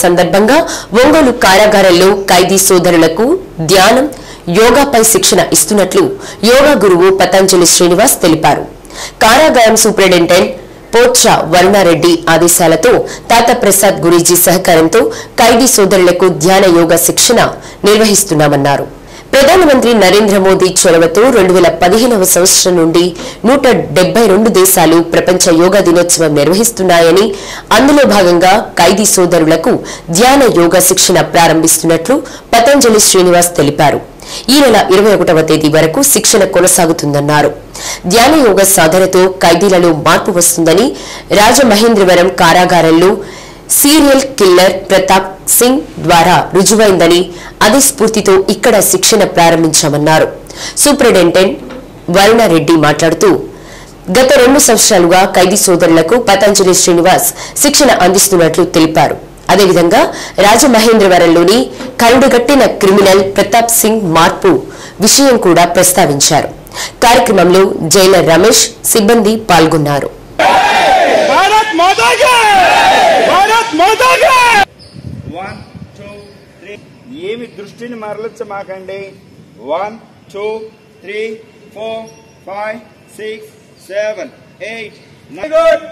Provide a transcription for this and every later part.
సందర్భంగా ఒంగోలు కారాగారంలో ఖైదీ సోదరులకు ధ్యానం యోగాపై శిక్షణ ఇస్తున్నట్లు యోగా గురువు పతంజలి శ్రీనివాస్ తెలిపారు. కారాగారం సూపరింటెండెంట్ పోట్రా వరుణారెడ్డి ఆదేశాలతో తాత ప్రసాద్ గురూజీ సహకారంతో ఖైదీ సోదరులకు ధ్యాన యోగా శిక్షణ నిర్వహిస్తున్నామన్నారు. ప్రధానమంత్రి నరేంద్ర మోదీ చొరవతో 2015వ సంవత్సరం నుండి 172 దేశాలు ప్రపంచ యోగా దినోత్సవం నిర్వహిస్తున్నాయని, అందులో భాగంగా ఖైదీ సోదరులకు ధ్యాన యోగా శిక్షణ ప్రారంభిస్తున్నట్లు పతంజలి శ్రీనివాస్ తెలిపారు. ఈ నెల 21వ తేదీ వరకు శిక్షణ కొనసాగుతుందన్నారు. ధ్యాన యోగ సాధనతో ఖైదీలలో మార్పు వస్తుందని, రాజమహేంద్రవరం కారాగారంలో సీరియల్ కిల్లర్ ప్రతాప్ సింగ్ ద్వారా రుజువైందని, అదే స్ఫూర్తితో ఇక్కడ శిక్షణ ప్రారంభించామన్నారు. సూపరింటెండెంట్ వరుణారెడ్డి మాట్లాడుతూ గత 2 సంవత్సరాలుగా ఖైదీ సోదరులకు పతంజలి శ్రీనివాస్ శిక్షణ అందిస్తున్నట్లు తెలిపారు. అదేవిధంగా రాజమహేంద్రవరంలోని కరుడుగట్టిన క్రిమినల్ ప్రతాప్ సింగ్ మార్పు విషయం కూడా ప్రస్తావించారు. కార్యక్రమంలో జైలర్ రమేష్ సిబ్బంది పాల్గొన్నారు. ఏమి దృష్టిని మరల్చమాకండి. 1 2 3 4 5 6 7 8 9 గుడ్.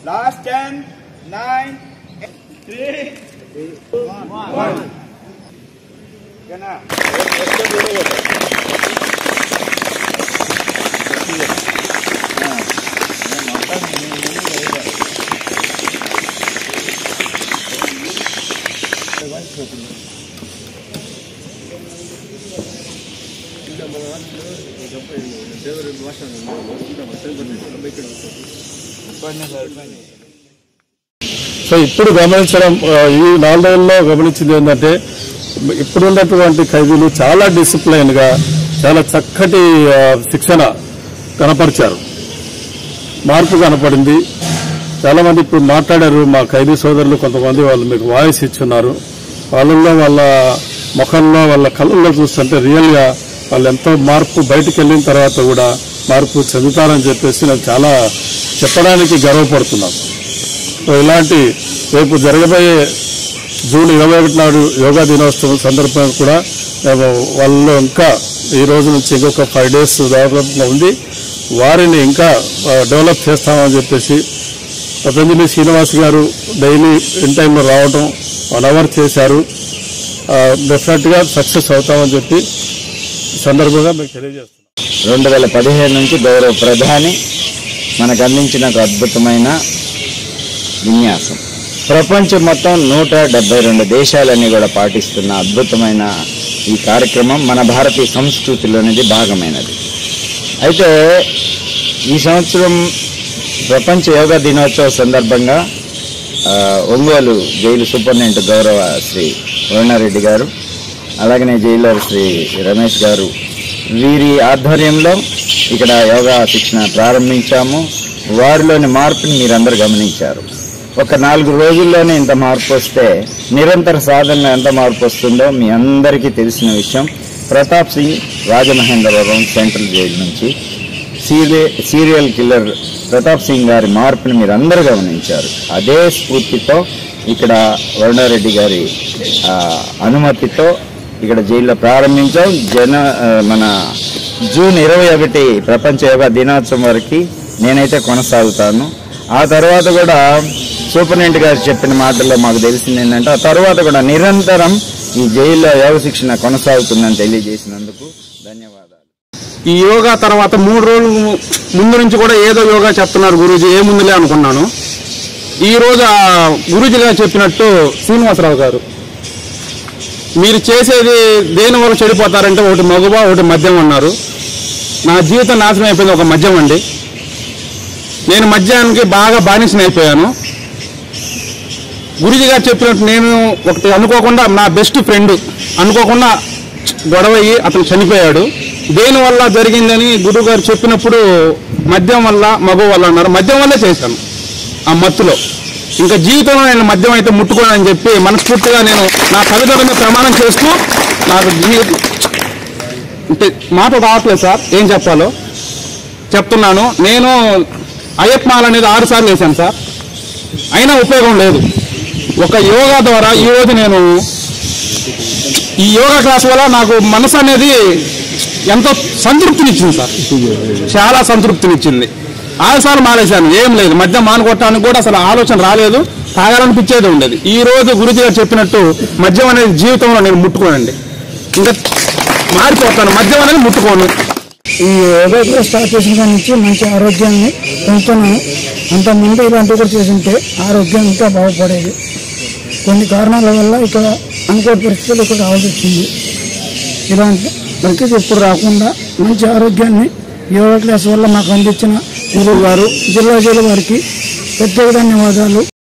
లాస్ట్ 10 9 3 1 కనా సో ఇప్పుడు గమనించడం, ఈ 4 రోజుల్లో గమనించింది ఏంటంటే ఇప్పుడున్నటువంటి ఖైదీలు చాలా డిసిప్లైన్ గా చాలా చక్కటి శిక్షణ కనపరిచారు. మార్పు కనపడింది. చాలా మంది ఇప్పుడు మాట్లాడారు. మా ఖైదీ సోదరులు కొంతమంది వాళ్ళు మీకు వాయిస్ ఇచ్చున్నారు. వాళ్ళల్లో వాళ్ళ ముఖంలో వాళ్ళ కళ్ళల్లో చూస్తుంటే రియల్ గా వాళ్ళు ఎంతో మార్పు బయటకు వెళ్ళిన తర్వాత కూడా మార్పు చెందుతారని చెప్పేసి నాకు చాలా చెప్పడానికి గర్వపడుతున్నాను. సో ఇలాంటి రేపు జరగబోయే జూన్ 21 నాడు యోగా దినోత్సవం సందర్భంగా కూడా వాళ్ళలో ఇంకా ఈ రోజు నుంచి ఇంకొక 5 days దాదాపుగా ఉంది. వారిని ఇంకా డెవలప్ చేస్తామని చెప్పేసి పతంజలి శ్రీనివాస్ గారు డైలీ ఇన్ టైంలో రావడం 1 hour చేశారు. డెఫినెట్ గా సక్సెస్ అవుతామని చెప్పి సందర్భంగా మీకు తెలియజేస్తున్నాం. 2015 నుంచి గౌరవ ప్రధాని మనకు అందించిన ఒక అద్భుతమైన విన్యాసం. ప్రపంచం మొత్తం 172 దేశాలన్నీ కూడా పాటిస్తున్న అద్భుతమైన ఈ కార్యక్రమం మన భారతీయ సంస్కృతిలోనిది భాగమైనది. అయితే ఈ సంవత్సరం ప్రపంచ యోగా దినోత్సవ సందర్భంగా ఒంగోలు జైలు సూపరింటెండెంట్ గౌరవ శ్రీ వరుణారెడ్డి గారు, అలాగనే జైలర్ శ్రీ రమేష్ గారు, వీరి ఆధ్వర్యంలో ఇక్కడ యోగా శిక్షణ ప్రారంభించాము. వారిలోని మార్పుని మీరందరూ గమనించారు. ఒక 4 రోజుల్లోనే ఇంత మార్పు వస్తే నిరంతర సాధనలో ఎంత మార్పు వస్తుందో మీ అందరికీ తెలిసిన విషయం. ప్రతాప్ సింగ్ రాజమహేంద్రవరం సెంట్రల్ జైలు నుంచి సీరియల్ కిల్లర్ ప్రతాప్ సింగ్ గారి మార్పుని మీరు అందరూ గమనించారు. అదే స్ఫూర్తితో ఇక్కడ వరుణారెడ్డి గారి అనుమతితో ఇక్కడ జైల్లో ప్రారంభించాం. మన జూన్ 21 ప్రపంచ యోగా దినోత్సవం వరకు నేనైతే కొనసాగుతాను. ఆ తర్వాత కూడా సూపరింటెండెంట్ గారు చెప్పిన మాటల్లో మాకు తెలిసింది ఏంటంటే ఆ తర్వాత కూడా నిరంతరం ఈ జైల్లో యోగ శిక్షణ కొనసాగుతుందని తెలియజేసినందుకు ధన్యవాదాలు. ఈ యోగా తర్వాత 3 రోజుల ముందు నుంచి కూడా ఏదో యోగా చెప్తున్నారు గురూజీ, ఏ ముందులే అనుకున్నాను. ఈ రోజు గురూజీ గారు చెప్పినట్టు శ్రీనివాసరావు గారు మీరు చేసేది దేని వల్ల చెడిపోతారంటే ఒకటి మగువ ఒకటి మద్యం అన్నారు. నా జీవితం నాశనం అయిపోయింది ఒక మద్యం అండి. నేను మద్యానికి బాగా బానిసని అయిపోయాను. గురూజీ గారు చెప్పినట్టు నేను ఒకటి అనుకోకుండా నా బెస్ట్ ఫ్రెండ్ అనుకోకుండా గొడవ అయ్యి అతను చనిపోయాడు. దేనివల్ల జరిగిందని గురువు గారు చెప్పినప్పుడు మద్యం వల్ల మగవ వల్ల అన్నారు. మద్యం వల్లే చేశాను ఆ మత్తులో. ఇంకా జీవితంలో నేను మద్యం అయితే ముట్టుకోనని చెప్పి మనస్ఫూర్తిగా నేను నా తల్లిదండ్రుల మీద ప్రమాణం చేస్తూ నాకు మాట రావట్లేదు సార్, ఏం చెప్పాలో చెప్తున్నాను. నేను అయ్యప్ప మాల అనేది 6 సార్లు వేశాను సార్, అయినా ఉపయోగం లేదు. ఒక యోగా ద్వారా ఈరోజు నేను ఈ యోగా క్లాస్ వల్ల నాకు మనసు అనేది ఎంతో సంతృప్తినిచ్చింది సార్. చాలా సంతృప్తినిచ్చింది. 6 సార్లు మానేశాను, ఏం లేదు, మధ్య మానుకోవటానికి కూడా అసలు ఆలోచన రాలేదు, తాగాలనిపించేది ఉండేది. ఈ రోజు గురుజీ గారు చెప్పినట్టు మద్యం అనేది జీవితంలో నేను ముట్టుకోనండి, ఇంకా మారిపోతాను, మద్యం అనేది ముట్టుకోను. ఈ యోగా క్లాస్ స్టార్ట్ చేసిన దాని నుంచి మంచి ఆరోగ్యాన్ని పొందుతున్నాను. అంతకుముందు ఇలాంటివి కూడా చేస్తుంటే ఆరోగ్యం ఇంకా బాగుపడేది. కొన్ని కారణాల వల్ల ఇక్కడ అనుకోని పరిస్థితులు ఇక్కడ రావాల్సి వచ్చింది. ఇలాంటి పరిస్థితి ఎప్పుడు రాకుండా మంచి ఆరోగ్యాన్ని యోగా క్లాస్ వల్ల మాకు అందించిన గురువు గారు, జిల్లా జైలు వారికి ప్రత్యేక ధన్యవాదాలు.